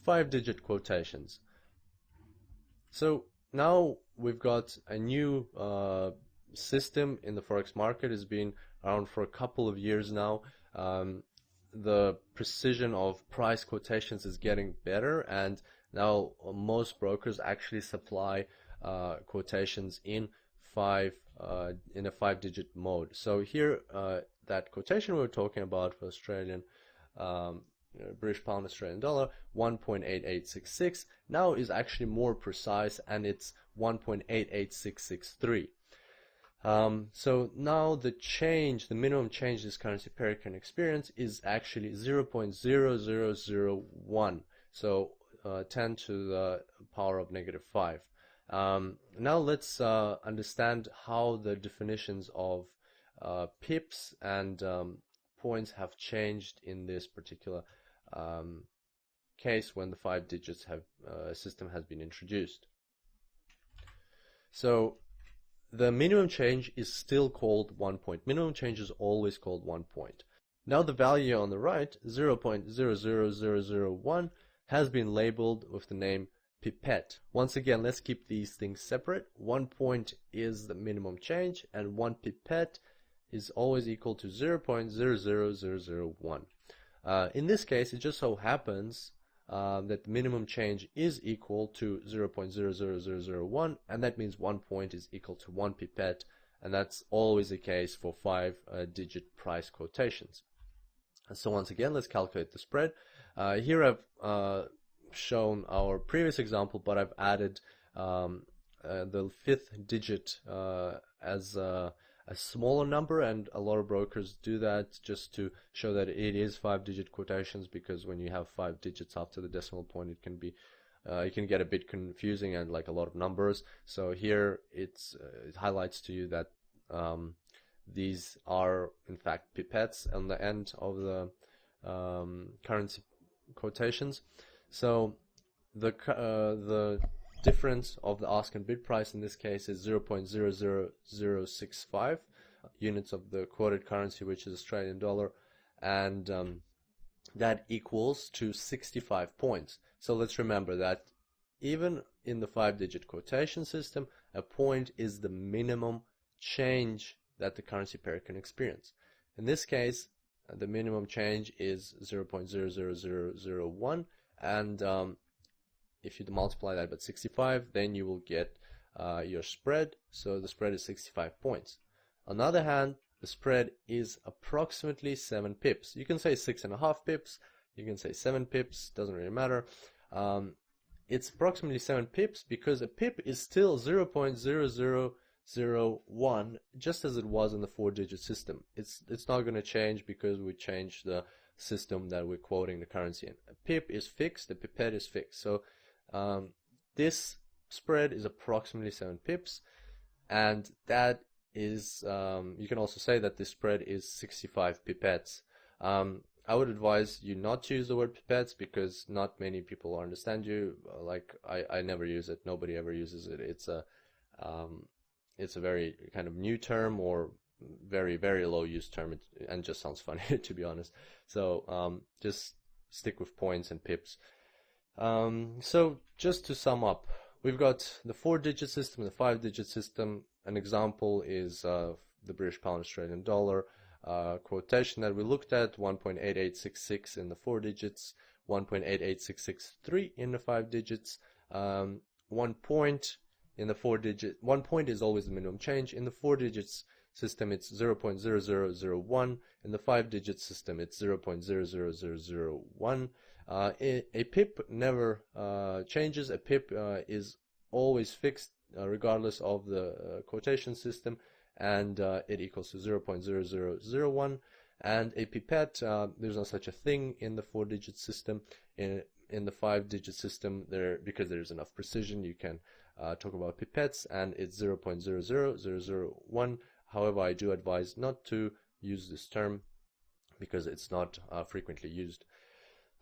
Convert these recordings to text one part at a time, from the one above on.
5-digit quotations. So now we've got a new system in the Forex market. It's been around for a couple of years now. The precision of price quotations is getting better, and now most brokers actually supply quotations in a 5-digit mode. So here, that quotation we were talking about for Australian British pound Australian dollar 1.8866 now is actually more precise, and it's 1.88663. So now the minimum change this currency pair can experience is actually 0.0001. So 10 to the power of -5. Now let's understand how the definitions of pips and points have changed in this particular case when the 5 digits system has been introduced. So the minimum change is still called 1 point. Minimum change is always called 1 point. Now the value on the right, 0.00001, has been labeled with the name pipette. Once again, let's keep these things separate. 1 point is the minimum change, and 1 pipette is always equal to 0.00001. In this case, it just so happens that the minimum change is equal to 0.00001, and that means 1 point is equal to 1 pipette, and that's always the case for 5-digit price quotations. And so once again, let's calculate the spread. Here I've shown our previous example, but I've added the 5th digit as a smaller number, and a lot of brokers do that just to show that it is 5-digit quotations, because when you have 5 digits after the decimal point, it can be it can get a bit confusing and like a lot of numbers. So here it highlights to you that these are in fact pipettes on the end of the currency quotations. So the difference of the ask and bid price in this case is 0.00065 units of the quoted currency, which is Australian dollar, and that equals to 65 points. So let's remember that even in the 5-digit quotation system, a point is the minimum change that the currency pair can experience. In this case, the minimum change is 0.00001, and if you multiply that by 65, then you will get your spread. So the spread is 65 points. On the other hand, the spread is approximately 7 pips. You can say 6.5 pips, you can say 7 pips, doesn't really matter. It's approximately 7 pips because a pip is still 0.0001, just as it was in the 4-digit system. It's not going to change because we changed the system that we're quoting the currency in. A pip is fixed, the pipette is fixed. So this spread is approximately 7 pips, and that is, you can also say that this spread is 65 pipettes. I would advise you not to use the word pipettes because not many people understand you. Like I never use it, nobody ever uses it. It's a very kind of new term, or very, very low use term, and just sounds funny to be honest. So just stick with points and pips. So just to sum up, we've got the 4-digit system and the 5-digit system. An example is the British pound Australian dollar quotation that we looked at, 1.8866 in the 4 digits, 1.88663 in the 5 digits. 1 point in the 4-digit, 1 point is always the minimum change. In the 4 digits system, it's 0.0001. In the 5-digit system, it's 0.00001. A pip never changes. A pip is always fixed regardless of the quotation system, and it equals to 0.0001. And a pipette, there's no such a thing in the 4-digit system. In the 5-digit system, because there's enough precision, you can talk about pipettes, and it's 0.00001. However, I do advise not to use this term because it's not frequently used.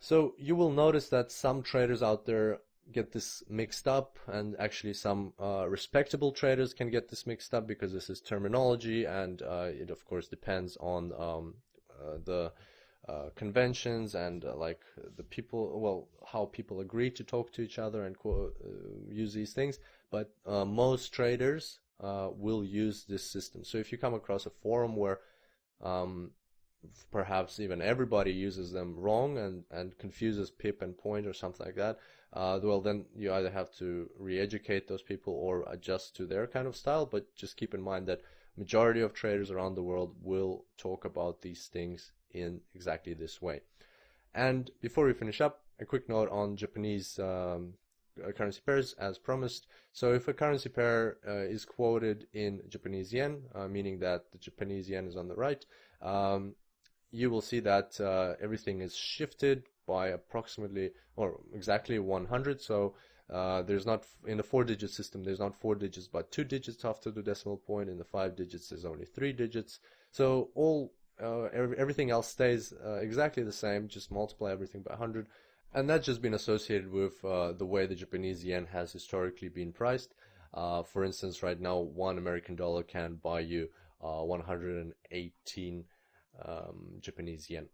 So you will notice that some traders out there get this mixed up, and actually some respectable traders can get this mixed up because this is terminology, and it of course depends on the conventions and like the people, well, how people agree to talk to each other and use these things. But most traders will use this system. So if you come across a forum where perhaps even everybody uses them wrong and confuses pip and point or something like that, well, then you either have to re-educate those people or adjust to their kind of style. But just keep in mind that majority of traders around the world will talk about these things in exactly this way. And before we finish up, a quick note on Japanese currency pairs as promised. So if a currency pair is quoted in Japanese yen, meaning that the Japanese yen is on the right, you will see that everything is shifted by approximately or exactly 100. So there's not, in the 4-digit system, there's not 4 digits but 2 digits after the decimal point. In the 5 digits, there's only 3 digits. So everything else stays exactly the same, just multiply everything by 100. And that's just been associated with the way the Japanese yen has historically been priced. For instance, right now, $1 American can buy you 118 Japanese yen.